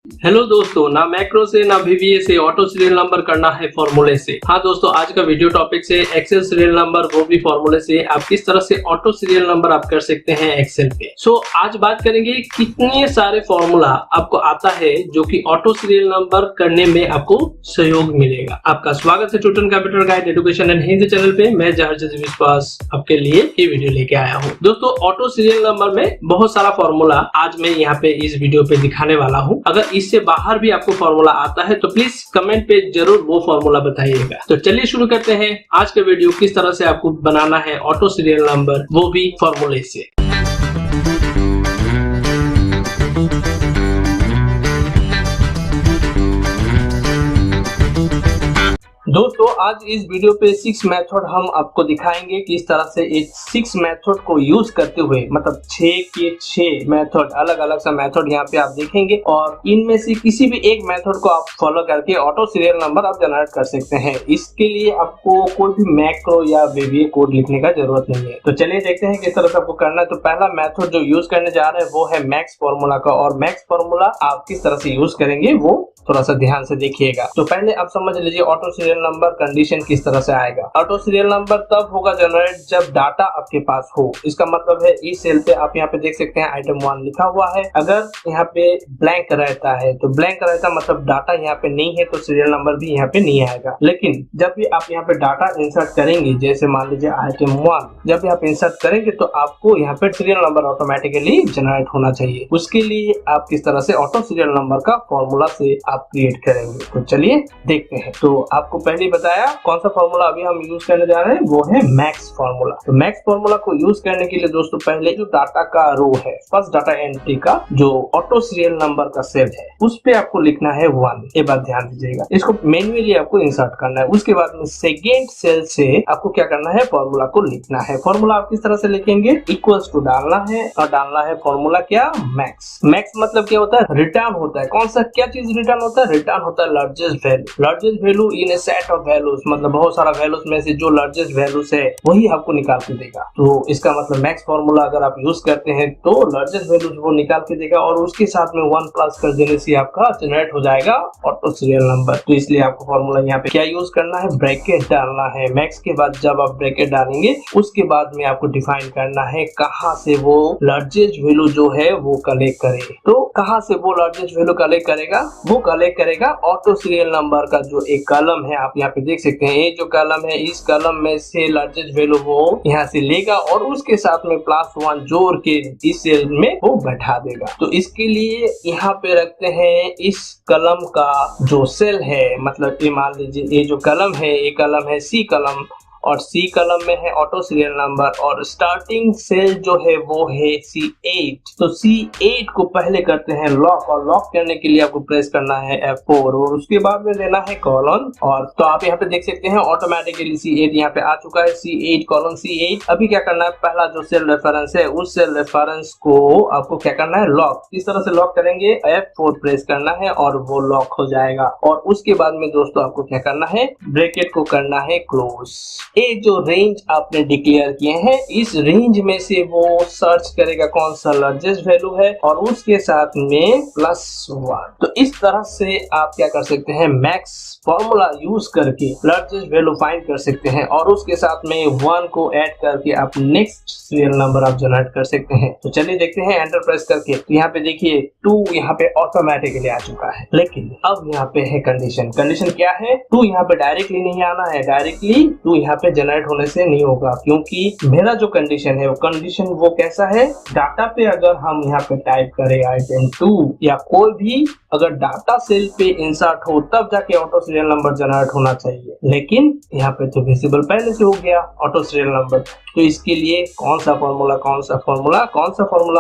Hello दोस्तों, ना macro से ना वीवीए से ऑटो सीरियल नंबर करना है फॉर्मूले से। हाँ दोस्तों, आज का वीडियो टॉपिक से एक्सेल सीरियल नंबर, वो भी फॉर्मूले से आप किस तरह से ऑटो सीरियल नंबर आप कर सकते हैं एक्सेल पे। आज बात करेंगे कितने सारे फॉर्मूला आपको आता है जो कि ऑटो सीरियल नंबर करने में आपको सहयोग मिलेगा। आपका स्वागत है ट्यूटन computer guide education and Hindi channel पे। मैं जहरजद विश्वास आपके लिए ये वीडियो लेके आया हूँ। दोस्तों, ऑटो सीरियल नंबर में बहुत सारा फॉर्मूला आज मैं यहाँ पे इस वीडियो पे दिखाने वाला हूँ। अगर इससे बाहर भी आपको फॉर्मूला आता है तो प्लीज कमेंट पे जरूर वो फॉर्मूला बताइएगा। तो चलिए शुरू करते हैं आज का वीडियो, किस तरह से आपको बनाना है ऑटो सीरियल नंबर, वो भी फॉर्मूले से। दोस्तों, आज इस वीडियो पे 6 मेथड हम आपको दिखाएंगे कि इस तरह से इस 6 मेथड को यूज करते हुए, मतलब 6 के 6 मेथड, अलग अलग सा मेथड यहाँ पे आप देखेंगे और इनमें से किसी भी एक मेथड को आप फॉलो करके ऑटो सीरियल नंबर आप जनरेट कर सकते हैं। इसके लिए आपको कोई भी मैक्रो या वीवीए कोड लिखने का जरूरत नहीं है। तो चलिए देखते हैं किस तरह से आपको करना है। तो पहला मेथड जो यूज करने जा रहे हैं वो है मैक्स फॉर्मूला का, और मैक्स फॉर्मूला आप किस तरह से यूज करेंगे वो थोड़ा सा ध्यान से देखिएगा। तो पहले आप समझ लीजिए ऑटो सीरियल नंबर कंडीशन किस तरह से आएगा। ऑटो सीरियल नंबर तब होगा जनरेट जब डाटा आपके पास हो। इसका मतलब है इस सेल पे आप यहाँ पे देख सकते हैं आइटम 1 लिखा हुआ है। अगर यहाँ पे ब्लैंक रहता है तो ब्लैंक रहता मतलब डाटा यहाँ पे नहीं है, तो सीरियल नंबर भी यहाँ पे नहीं आएगा। लेकिन जब भी आप यहाँ पे डाटा इंसर्ट करेंगे, जैसे मान लीजिए आइटम 1, जब भी आप इंसर्ट करेंगे तो आपको यहाँ पे सीरियल नंबर ऑटोमेटिकली जनरेट होना चाहिए। उसके लिए आप किस तरह से ऑटो सीरियल नंबर का फॉर्मूला से आप क्रिएट करेंगे, तो चलिए देखते हैं। तो आपको पहले ही बताया कौन सा फॉर्मूला अभी हम यूज करने जा रहे हैं, वो है मैक्स फॉर्मूला। तो मैक्स फॉर्मूला को यूज करने के लिए दोस्तों पहले जो डाटा का रो है, फर्स्ट डाटा एंट्री का जो ऑटो सीरियल नंबर का सेल है, उस पे आपको लिखना है 1। ये बात ध्यान दीजिएगा, इसको मैन्युअली आपको इंसर्ट करना है। उसके बाद में सेकेंड सेल से आपको क्या करना है, फॉर्मूला को लिखना है। फॉर्मूला आप किस तरह से लिखेंगे, इक्वल्स टू डालना है और डालना है फॉर्मूला क्या, मैक्स। मैक्स मतलब क्या होता है, रिटर्न होता है। कौन सा क्या चीज रिटर्न होता है, रिटर्न होता है largest value. Largest value in A set of values, मतलब बहुत सारा वैल्यूज में से जो लार्जेस्ट वैल्यूज है वही आपको निकाल के देगा। तो इसका मतलब मैक्स फॉर्मूला अगर आप यूज करते हैं तो लार्जेस्ट वैल्यूज वो निकाल के देगा और उसके साथ में 1 प्लस कर देने से आपका जनरेट हो जाएगा ऑटो सीरियल नंबर। तो इसलिए आपको फॉर्मूला यहाँ पे क्या यूज करना है, ब्रैकेट डालना है। मैक्स के बाद जब आप ब्रैकेट डालेंगे उसके बाद में आपको डिफाइन करना है कहाँ से वो लार्जेस्ट वैल्यू जो है वो कलेक्ट करे। तो कहाँ से वो लार्जेस्ट वैल्यू कलेक्ट करेगा, वो कलेक्ट करेगा ऑटो सीरियल नंबर का जो एक कॉलम है, आप यहाँ पे देख सकते हैं। ये जो कॉलम है, इस कॉलम में से लार्जेस्ट वैल्यू वो यहाँ से लेगा और उसके साथ में +1 जोड़ के इस सेल में वो बैठा देगा। तो इसके लिए यहाँ पे रखते हैं इस कॉलम का जो सेल है, मतलब ये मान लीजिए ये जो कॉलम है, ये कॉलम है सी कॉलम, और सी कॉलम में है ऑटो सीरियल नंबर और स्टार्टिंग सेल जो है वो है C8। तो C8 को पहले करते हैं लॉक, और लॉक करने के लिए आपको प्रेस करना है F4 और उसके बाद में देना है कॉलन। और तो आप यहाँ पे देख सकते हैं ऑटोमेटिकली C8 यहाँ पे आ चुका है, C8 कॉलन C8। अभी क्या करना है, पहला जो सेल रेफरेंस है उस सेल रेफरेंस को आपको क्या करना है, लॉक। इस तरह से लॉक करेंगे, F4 प्रेस करना है और वो लॉक हो जाएगा। और उसके बाद में दोस्तों आपको क्या करना है, ब्रैकेट को करना है क्लोज। ये जो रेंज आपने डिक्लेयर किए हैं, इस रेंज में से वो सर्च करेगा कौन सा लार्जेस्ट वैल्यू है और उसके साथ में +1। तो इस तरह से आप क्या कर सकते हैं, मैक्स फॉर्मूला यूज करके लार्जेस्ट वैल्यू फाइंड कर सकते हैं और उसके साथ में 1 को ऐड करके आप नेक्स्ट सीरियल नंबर आप जनरेट कर सकते हैं। तो चलिए देखते हैं एंटर प्रेस करके। तो यहाँ पे देखिए 2 यहाँ पे ऑटोमेटिकली आ चुका है, लेकिन अब यहाँ पे है कंडीशन। कंडीशन क्या है, 2 यहाँ पे डायरेक्टली नहीं आना है, डायरेक्टली 2 यहाँ पे जनरेट होने से नहीं होगा, क्योंकि मेरा जो कंडीशन है वो कंडीशन वो कैसा है, डाटा पे अगर हम यहाँ पे टाइप करें आइटम 2 या कोई भी अगर डाटा सेल पे इंसर्ट हो तब जाके ऑटो सीरियल नंबर जनरेट होना चाहिए। लेकिन यहाँ पे तो विजिबल पहले से हो गया ऑटो सीरियल नंबर। तो इसके लिए कौन सा फॉर्मूला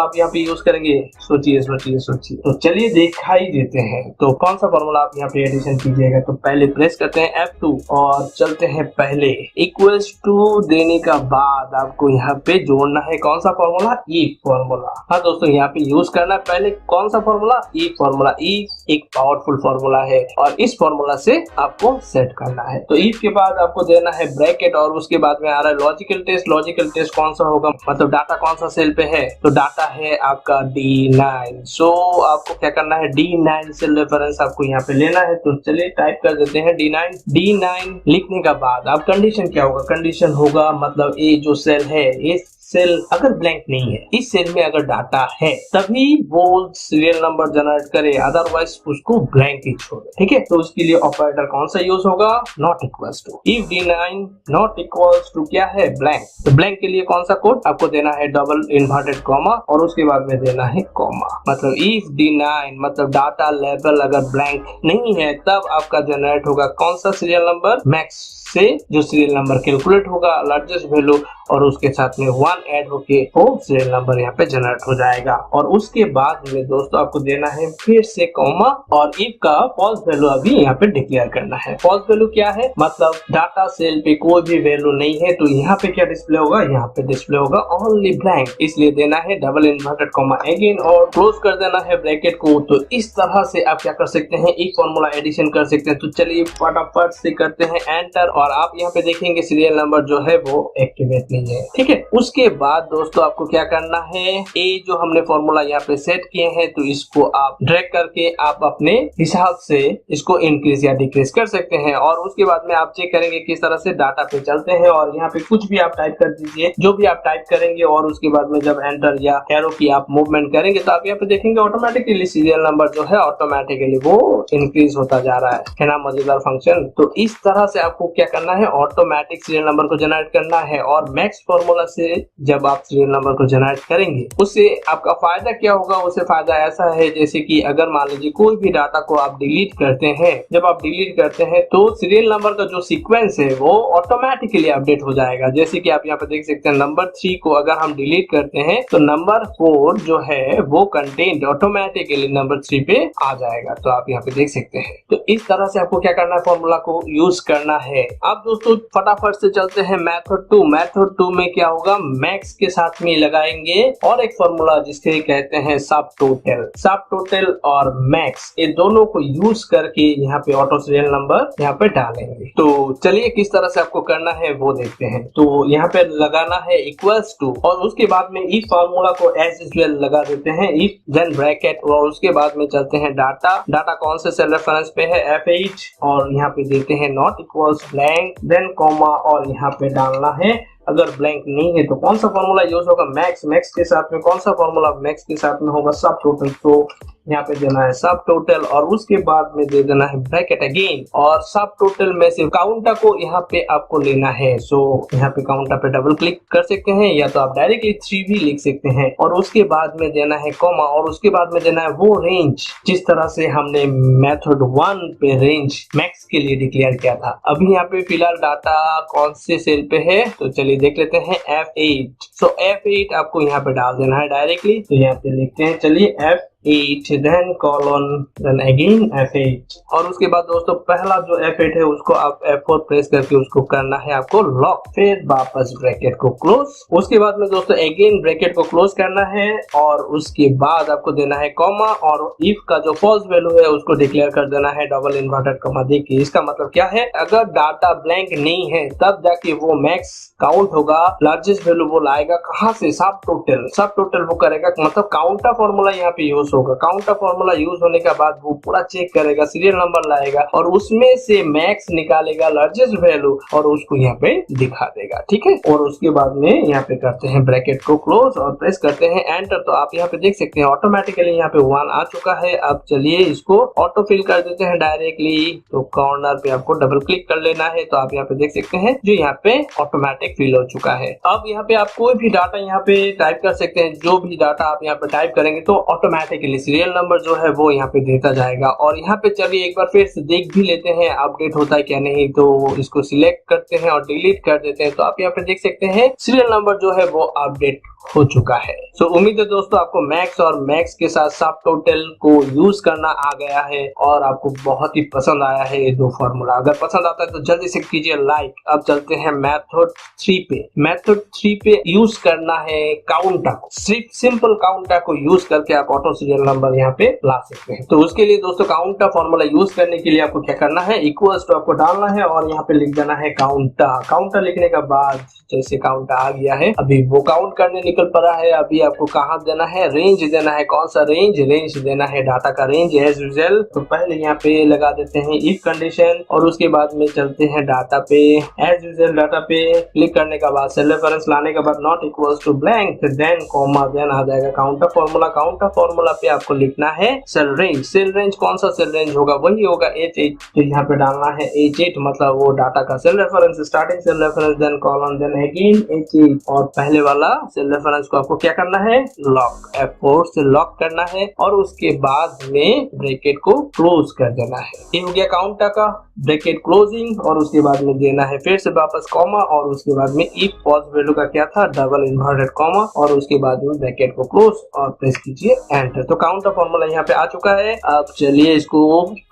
आप यहाँ पे यूज करेंगे, सोचिए सोचिए सोचिए। तो चलिए दिखाई देते हैं। तो कौन सा फॉर्मूला आप यहाँ पे एडिशन कीजिएगा, तो पहले प्रेस करते हैं F2 और चलते हैं पहले इक्वल्स टू देने का बाद आपको यहाँ पे जोड़ना है कौन सा फॉर्मूला, इफ फॉर्मूला। हाँ दोस्तों, यहाँ पे यूज करना है पहले कौन सा फॉर्मूला, इफ फॉर्मूला। इफ एक पावरफुल फॉर्मूला है और इस फॉर्मूला से आपको सेट करना है। तो इफ के बाद आपको देना है ब्रैकेट और उसके बाद में आ रहा है लॉजिकल टेस्ट। लॉजिकल टेस्ट कौन सा होगा, मतलब डाटा कौन सा सेल पे है, तो डाटा है आपका D9। सो आपको क्या करना है, D9 सेल रेफरेंस आपको यहाँ पे लेना है। तो चलिए टाइप कर देते हैं D9 लिखने का बाद अब कंडीशन क्या होगा, कंडीशन होगा मतलब ये जो सेल है, इस सेल अगर ब्लैंक नहीं है, इस सेल में अगर डाटा है तभी वो सीरियल नंबर जनरेट करे, अदरवाइज उसको ब्लैंक ही छोड़े। ठीक है, तो उसके लिए ऑपरेटर कौन सा यूज होगा, not equals to. If D9 not equals to क्या है, ब्लैंक। तो ब्लैंक के लिए कौन सा कोड आपको देना है, डबल इन्वर्टेड कॉमा और उसके बाद में देना है कॉमा। मतलब इफ D9 मतलब डाटा लेवल अगर ब्लैंक नहीं है तब आपका जनरेट होगा कौन सा सीरियल नंबर, मैक्स से जो सीरियल नंबर कैलकुलेट होगा लार्जेस्ट वैल्यू और उसके साथ में 1 ऐड होके वो सीरियल नंबर यहाँ पे जनरेट हो जाएगा। और उसके बाद में दोस्तों आपको देना है फिर से कॉमा और इफ का फॉल्स वैल्यू अभी यहाँ पे डिक्लेयर करना है। फॉल्स वैल्यू क्या है, मतलब डाटा सेल पे कोई भी वैल्यू नहीं है तो यहाँ पे क्या डिस्प्ले होगा, यहाँ पे डिस्प्ले होगा ओनली ब्लैंक, इसलिए देना है डबल इन्वर्टेड कॉमा अगेन और क्लोज कर देना है ब्रैकेट को। तो इस तरह से आप क्या कर सकते हैं, एक फॉर्मूला एडिशन कर सकते हैं। तो चलिए फटाफट से करते हैं एंटर और आप यहाँ पे देखेंगे सीरियल नंबर जो है वो एक्टिवेट नहीं है। ठीक है, उसके बाद दोस्तों आपको क्या करना है, ये जो हमने फॉर्मूला यहाँ पे सेट किए हैं तो इसको आप ड्रैग करके आप अपने हिसाब से इसको इंक्रीज या डिक्रीज कर सकते हैं। और उसके बाद में आप चेक करेंगे किस तरह से डाटा पे चलते हैं और यहाँ पे कुछ भी आप टाइप कर दीजिए, जो भी आप टाइप करेंगे और उसके बाद में जब एंटर या एरो की आप मूवमेंट करेंगे तो आप यहाँ पे देखेंगे ऑटोमेटिकली सीरियल नंबर जो है ऑटोमेटिकली वो इंक्रीज होता जा रहा है ना, मजेदार फंक्शन। तो इस तरह से आपको क्या करना है, ऑटोमेटिक सीरियल नंबर को जनरेट करना है। और मैक्स फॉर्मूला से जब आप सीरियल नंबर को जनरेट करेंगे उससे आपका फायदा क्या होगा, उससे फायदा ऐसा है जैसे कि अगर मान लीजिए कोई भी डाटा को आप डिलीट करते हैं, जब आप डिलीट करते हैं तो सीरियल नंबर का जो सीक्वेंस है वो ऑटोमेटिकली अपडेट हो जाएगा। जैसे कि आप यहाँ पे देख सकते हैं नंबर 3 को अगर हम डिलीट करते हैं तो नंबर 4 जो है वो कंटेंट ऑटोमेटिकली नंबर 3 पे आ जाएगा। तो आप यहाँ पे देख सकते हैं। तो इस तरह से आपको क्या करना है, फॉर्मूला को यूज करना है। अब दोस्तों फटाफट से चलते हैं मेथड 2। मेथड 2 में क्या होगा, मैक्स के साथ में लगाएंगे और एक फॉर्मूला जिसके कहते हैं सब टोटल। सब टोटल और मैक्स ये दोनों को यूज करके यहाँ पे ऑटो सीरियल नंबर यहाँ पे डालेंगे। तो चलिए किस तरह से आपको करना है वो देखते हैं। तो यहाँ पे लगाना है इक्वल्स टू और उसके बाद में इफ फॉर्मूला को एज यूजुअल लगा देते हैं, इफ देन ब्रैकेट और उसके बाद में चलते हैं डाटा कौन से सेल रेफरेंस पे है F8 और यहाँ पे देते हैं not equals blank then comma और यहाँ पे डालना है अगर ब्लैंक नहीं है तो कौन सा फॉर्मूला यूज होगा, मैक्स के साथ में कौन सा फॉर्मूला मैक्स के साथ में होगा, सब टोटल। तो यहाँ पे देना है सब टोटल और उसके बाद में दे देना है ब्रैकेट अगेन और सब टोटल में से काउंटर को यहाँ पे आपको लेना है। सो यहाँ पे काउंटर पे डबल क्लिक कर सकते हैं या तो आप डायरेक्टली 3 भी लिख सकते हैं और उसके बाद में देना है कॉमा और उसके बाद में देना है वो रेंज जिस तरह से हमने मेथड 1 पे रेंज मैक्स के लिए डिक्लेयर किया था। अभी यहाँ पे फिलहाल डाटा कौन से सेल पे है तो चलिए देख लेते हैं F8। सो F8 आपको यहाँ पे डाल देना है डायरेक्टली। तो यहाँ पे लिखते हैं चलिए F8 then colon then again F8 और उसके बाद दोस्तों पहला जो F8 है उसको आप F4 प्रेस करके उसको करना है आपको लॉक, फिर वापस ब्रैकेट को क्लोज। उसके बाद में दोस्तों अगेन ब्रैकेट को क्लोज करना है और उसके बाद आपको देना है कॉमा और इफ का जो फॉल्स वैल्यू है उसको डिक्लेयर कर देना है डबल इन्वर्टेड कॉमा देके। इसका मतलब क्या है, अगर डाटा ब्लैंक नहीं है तब जाके वो मैक्स काउंट होगा, लार्जेस्ट वैल्यू वो लाएगा कहाँ से, सब टोटल वो करेगा। मतलब काउंटर फॉर्मूला यहाँ पे यूज होगा। काउंटर फॉर्मूला यूज होने के बाद वो पूरा चेक करेगा, सीरियल नंबर लाएगा और उसमें से मैक्स निकालेगा लार्जेस्ट वैल्यू और उसको यहाँ पे दिखा देगा। ठीक है, और उसके बाद में यहाँ पे करते हैं ब्रैकेट को क्लोज और प्रेस करते हैं एंटर। तो आप यहाँ पे देख सकते हैं ऑटोमेटिकली यहाँ पे 1 आ चुका है। अब चलिए इसको ऑटो फिल कर देते हैं डायरेक्टली। तो कॉर्नर पे आपको डबल क्लिक कर लेना है। तो आप यहाँ पे देख सकते हैं जो यहाँ पे ऑटोमेटिक फिल हो चुका है। अब यहाँ पे आप कोई भी डाटा यहाँ पे टाइप कर सकते हैं, जो भी डाटा आप यहाँ पे टाइप करेंगे तो ऑटोमेटिकली सीरियल नंबर जो है वो यहाँ पे देता जाएगा। और यहाँ पे चलिए एक बार फिर से देख भी लेते हैं अपडेट होता है क्या नहीं। तो इसको सिलेक्ट करते हैं और डिलीट कर देते हैं। तो आप यहाँ पे देख सकते हैं सीरियल नंबर जो है वो अपडेट हो चुका है। तो उम्मीद है दोस्तों आपको मैक्स और मैक्स के साथ सब टोटल को यूज करना आ गया है और आपको बहुत ही पसंद आया है ये दो फॉर्मूला। अगर पसंद आता है तो जल्दी से कीजिए लाइक। अब चलते हैं मेथड 3 पे। मेथड 3 पे यूज करना है काउंटर को। सिर्फ सिंपल काउंटर को यूज करके आप ऑटो सीरियल नंबर यहाँ पे ला सकते हैं। तो उसके लिए दोस्तों काउंटर फॉर्मूला यूज करने के लिए आपको क्या करना है, इक्वल्स टू आपको डालना है और यहाँ पे लिख देना है काउंटर। काउंटर लिखने के बाद जैसे काउंटर आ गया है, अभी वो काउंट करने निकल पड़ा है। अभी आपको कहाँ देना है, रेंज देना है। कौन सा रेंज, रेंज देना है डाटा का रेंज एज यूजुअल। तो पहले यहाँ पे लगा देते हैं इफ कंडीशन और उसके बाद में चलते हैं डाटा पे। एज यूजुअल डाटा पे क्लिक करने के बाद सेल रेफरेंस लाने के बाद not equals to blank then comma then आ जाएगा काउंटर फॉर्मूला। काउंटर फॉर्मूला पे आपको लिखना है सेल रेंज। सेल रेंज कौन सा सेल रेंज होगा, वही होगा H8। तो यहाँ पे डालना है H8 मतलब वो डाटा का cell reference, starting cell reference then colon then again H8 और पहले वाला सेल रेफरेंस को आपको क्या करना है, लॉक F4 से लॉक करना है और उसके बाद में ब्रैकेट को क्लोज कर देना है। ये हो गया काउंटर का ब्रैकेट क्लोजिंग और उसके बाद में देना है फिर से वापस कॉमा और उसके बाद में इफ पॉज वैल्यू का क्या था, डबल इन्वर्टेड कॉमा और उसके बाद में ब्रैकेट को क्लोज और प्रेस कीजिए एंटर। तो काउंटर फॉर्मूला यहाँ पे आ चुका है। अब चलिए इसको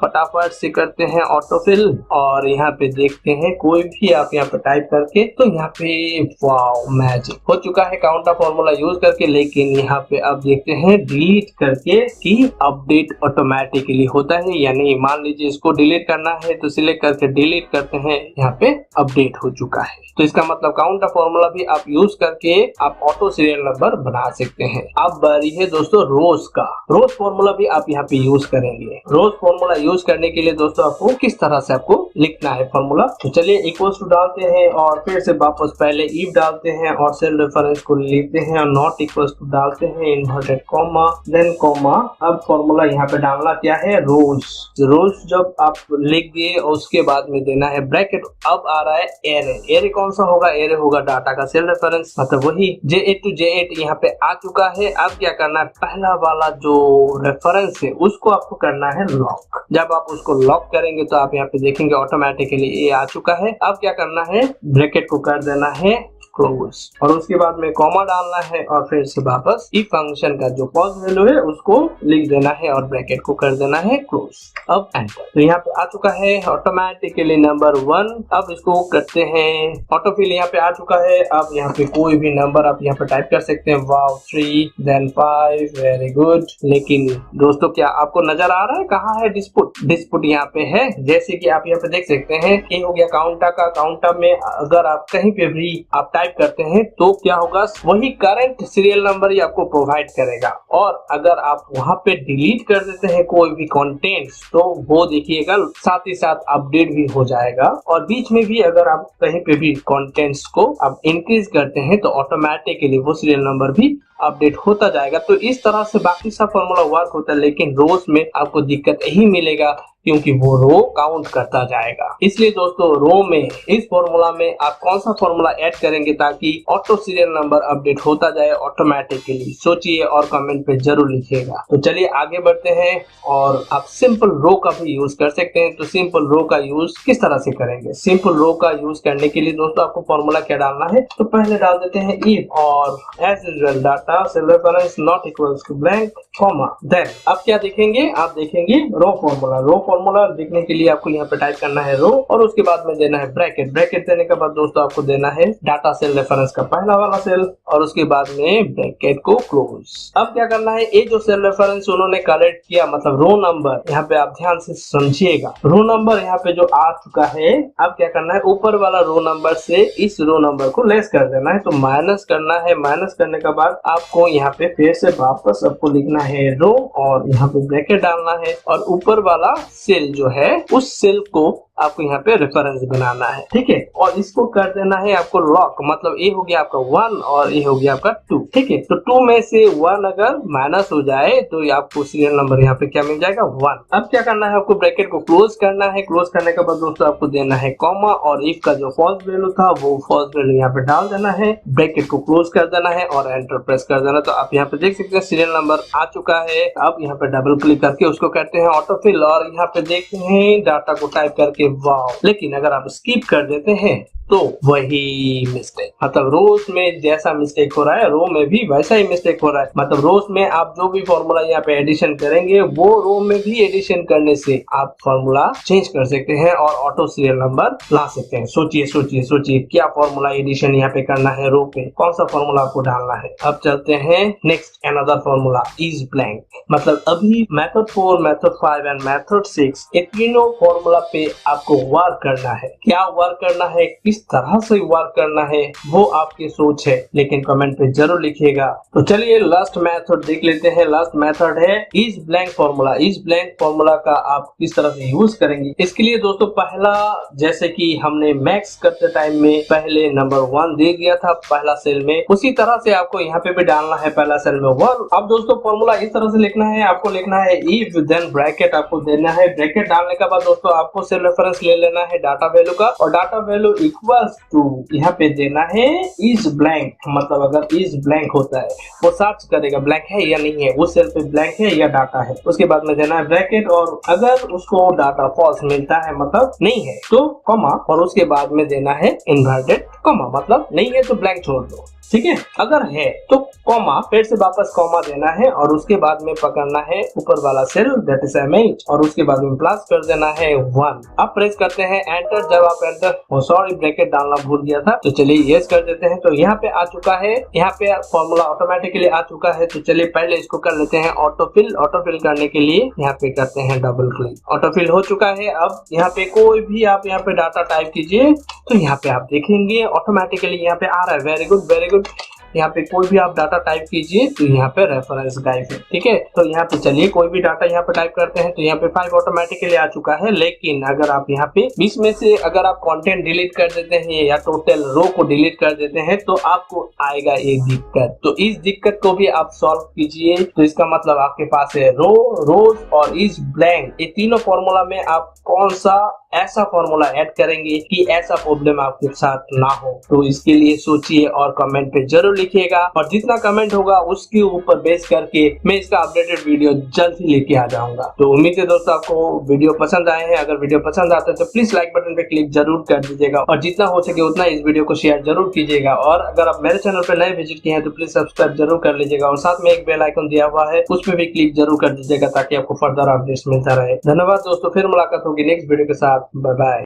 फटाफट से करते हैं ऑटोफिल और यहाँ पे देखते हैं कोई भी आप यहाँ पे टाइप करके, तो यहाँ पे वाओ मैजिक हो चुका है काउंटर फॉर्मूला यूज करके। लेकिन यहाँ पे अब देखते हैं डिलीट करके कि अपडेट ऑटोमेटिकली होता है या नहीं। मान लीजिए इसको डिलीट करना है तो सिलेक्ट करके डिलीट करते हैं, यहाँ पे अपडेट हो चुका है। तो इसका मतलब काउंटर फॉर्मूला भी आप यूज करके आप ऑटो सीरियल नंबर बना सकते हैं। अब बारी है दोस्तों रोज का। रोज फॉर्मूला भी आप यहाँ पे यूज करेंगे। रोज फॉर्मूला यूज करने के लिए दोस्तों आपको किस तरह से आपको लिखना है फॉर्मूला, तो चलिए इक्वल्स टू डालते हैं और फिर से वापस पहले इफ डालते हैं और सेल रेफरेंस को लेते हैं और नॉट इक्वल्स टू डालते हैं इन्वर्टेड कॉमा देन कॉमा। अब फॉर्मूला यहाँ पे डालना क्या है, रोज। रोज जब आप लिख दिए और उसके बाद में देना है ब्रैकेट। अब आ रहा है एरे। एरे कौन सा होगा, एरे होगा डाटा का सेल रेफरेंस मतलब वही J8 to J8 यहाँ पे आ चुका है। अब क्या करना है, पहला वाला जो रेफरेंस है उसको आपको करना है लॉक। जब आप उसको लॉक करेंगे तो आप यहाँ पे देखेंगे ऑटोमेटिकली ये आ चुका है। अब क्या करना है, ब्रैकेट को कर देना है क्लोज और उसके बाद में कॉमा डालना है और फिर से वापस इफ फंक्शन का जो पॉज वैल्यू है उसको लिख देना है और ब्रैकेट को कर देना है क्लोज। अब एंटर। तो यहाँ पे आ चुका है ऑटोमेटिकली नंबर 1। अब इसको करते हैं ऑटोफिल। यहाँ पे आ चुका है। अब यहाँ पे कोई भी नंबर आप यहाँ पे टाइप कर सकते हैं, वाव 3 देन 5 वेरी गुड। लेकिन दोस्तों क्या आपको नजर आ रहा है कहाँ है डिस्पुट, डिस्पुट यहाँ पे है। जैसे कि आप यहाँ पे देख सकते हैं ये हो गया काउंटर का। काउंटर में अगर आप कहीं पे भी आप टाइप करते हैं तो क्या होगा, वही करंट सीरियल नंबर ही आपको प्रोवाइड करेगा। और अगर आप वहां पे डिलीट कर देते हैं कोई भी कंटेंट्स तो वो देखिएगा साथ ही साथ अपडेट भी हो जाएगा। और बीच में भी अगर आप कहीं पे भी कंटेंट्स को आप इंक्रीज करते हैं तो ऑटोमेटिकली वो सीरियल नंबर भी अपडेट होता जाएगा। तो इस तरह से बाकी सब फॉर्मूला वर्क होता है, लेकिन रोज में आपको दिक्कत यही मिलेगा क्योंकि वो रो काउंट करता जाएगा। इसलिए दोस्तों रो में इस फॉर्मूला में आप कौन सा फॉर्मूला ऐड करेंगे ताकि ऑटो सीरियल नंबर अपडेट होता जाए ऑटोमेटिकली, सोचिए और कमेंट पे जरूर लिखिएगा। तो चलिए आगे बढ़ते हैं और आप सिंपल रो का भी यूज कर सकते हैं। तो सिंपल रो का यूज किस तरह से करेंगे, सिंपल रो का यूज करने के लिए दोस्तों आपको फॉर्मूला क्या डालना है, तो पहले डाल देते हैं इफ और as usual data cell reference not equals to blank comma then. अब क्या देखेंगे, आप देखेंगे रो फॉर्मूला। रो फॉर्मूला देखने के लिए आपको यहाँ पे टाइप करना है रो और उसके बाद में देना है ब्रैकेट। ब्रैकेट देने के बाद दोस्तों आपको देना है डाटा सेल रेफरेंस का पहला वाला सेल और उसके बाद में ब्रैकेट को क्लोज। अब क्या करना है, ये जो सेल रेफरेंस उन्होंने कलेक्ट किया मतलब रो नंबर, यहाँ पे आप ध्यान से समझिएगा। रो नंबर यहाँ पे जो आ चुका है, अब क्या करना है, ऊपर वाला रो नंबर से इस रो नंबर को लेस कर देना है। तो माइनस करना है। माइनस करने के बाद आपको यहाँ पे फिर से वापस आपको लिखना है रो और यहाँ पे ब्रैकेट डालना है और ऊपर वाला सेल जो है उस सेल को आपको यहाँ पे रेफरेंस बनाना है, ठीक है। और इसको कर देना है आपको लॉक, मतलब ये हो गया आपका 1 और ये हो गया आपका 2, ठीक है। तो 2 में से 1 अगर माइनस हो जाए तो आपको सीरियल नंबर यहाँ पे क्या मिल जाएगा, 1। अब क्या करना है, आपको ब्रैकेट को क्लोज करना है। क्लोज करने के बाद दोस्तों आपको देना है कॉमा और इफ का जो फॉल्स वैल्यू था वो फॉल्स वैल्यू यहाँ पे डाल देना है, ब्रैकेट को क्लोज कर देना है और एंटर प्रेस कर देना। तो आप यहाँ पे देख सकते हैं सीरियल नंबर आ चुका है। अब यहाँ पे डबल क्लिक करके उसको करते हैं ऑटोफिल और यहाँ पे देखते हैं डाटा को टाइप करके कि वाव, लेकिन अगर आप स्किप कर देते हैं तो वही मिस्टेक, मतलब रोज में जैसा मिस्टेक हो रहा है रो में भी वैसा ही मिस्टेक हो रहा है। मतलब रोज में आप जो भी फॉर्मूला यहाँ पे एडिशन करेंगे वो रो में भी एडिशन करने से आप फॉर्मूला चेंज कर सकते हैं और ऑटो सीरियल नंबर ला सकते हैं। सोचिए सोचिए सोचिए क्या फॉर्मूला एडिशन यहाँ पे करना है, रो पे कौन सा फॉर्मूला आपको डालना है। अब चलते हैं next another formula is blank. मतलब अभी मेथड 4, मेथड 5 एंड मेथड 6 ये तीनों फॉर्मूला पे आपको वर्क करना है। क्या वर्क करना है, किस तरह से वर्क करना है वो आपकी सोच है, लेकिन कमेंट पे जरूर लिखिएगा। तो चलिए लास्ट मेथड देख लेते हैं। लास्ट मेथड है is blank formula. Is blank formula का आप किस तरह से यूज करेंगे, इसके लिए दोस्तों पहला जैसे कि हमने मैक्स करते टाइम में पहले नंबर 1 दे दिया था पहला सेल में, उसी तरह से आपको यहाँ पे भी डालना है पहला सेल में 1। अब दोस्तों फॉर्मूला इस तरह से लिखना है, आपको लिखना है इफ देन ब्रैकेट आपको देना है। ब्रैकेट डालने के बाद दोस्तों आपको सेल रेफरेंस ले लेना है डाटा वैल्यू का, और डाटा वैल्यू इक्वल्स टू यहाँ पे देना है इज ब्लैंक। मतलब अगर इज ब्लैंक होता है वो सर्च करेगा ब्लैंक है या नहीं है, उस सेल पे ब्लैंक है या डाटा है, उसके बाद में देना है ब्रैकेट, और अगर उसको डाटा फॉल्स मिलता है मतलब नहीं है तो कॉमा, और उसके बाद में देना है इन्वर्टेड कॉमा, मतलब नहीं है तो ब्लैंक छोड़ दो, ठीक है। अगर है तो कॉमा, फिर से वापस कॉमा देना है और उसके बाद में पकड़ना है ऊपर वाला सेल दैट इज एमएच, और उसके बाद में प्लस कर देना है 1। अब प्रेस करते हैं एंटर। जब आप एंटर, सॉरी ब्रैकेट डालना भूल गया था, तो चलिए यस कर देते हैं। तो यहाँ पे आ चुका है, यहाँ पे फॉर्मूला ऑटोमेटिकली आ चुका है। तो चलिए पहले इसको कर लेते हैं ऑटोफिल। ऑटोफिल करने के लिए यहाँ पे करते हैं डबल क्लिक, ऑटोफिल हो चुका है। अब यहाँ पे कोई भी आप यहाँ पे डाटा टाइप कीजिए तो यहाँ पे आप देखेंगे ऑटोमेटिकली यहाँ पे आ रहा है। Very good very good. यहाँ पे कोई भी आप डाटा टाइप कीजिए तो यहाँ पे रेफरेंस गाइड है, ठीक है। तो यहाँ पे चलिए कोई भी डाटा यहाँ पे टाइप करते हैं तो यहाँ पे 5 ऑटोमेटिकली आ चुका है। लेकिन अगर आप यहाँ पे बीच में से अगर आप कंटेंट डिलीट कर देते हैं या टोटल रो को डिलीट कर देते हैं तो आपको आएगा एक दिक्कत। तो इस दिक्कत को भी आप सॉल्व कीजिए। तो इसका मतलब आपके पास है रो, रोज और इज ब्लैंक, ये तीनों फॉर्मूला में आप कौन सा ऐसा फॉर्मूला ऐड करेंगे कि ऐसा प्रॉब्लम आपके साथ ना हो। तो इसके लिए सोचिए और कमेंट पे जरूर लिखिएगा, और जितना कमेंट होगा उसके ऊपर बेस करके मैं इसका अपडेटेड वीडियो जल्द ही लेके आ जाऊंगा। तो उम्मीद है दोस्तों आपको वीडियो पसंद आए हैं। अगर वीडियो पसंद आता है तो प्लीज लाइक बटन पे क्लिक जरूर कर दीजिएगा, और जितना हो सके उतना इस वीडियो को शेयर जरूर कीजिएगा। और अगर आप मेरे चैनल पर नए विजिट किए हैं तो प्लीज सब्सक्राइब जरूर कर लीजिएगा, और साथ में एक बेल आइकन दिया हुआ है उसमें भी क्लिक जरूर कर दीजिएगा ताकि आपको फर्दर अपडेट्स मिलता रहे। धन्यवाद दोस्तों, फिर मुलाकात होगी नेक्स्ट वीडियो के साथ। Bye bye.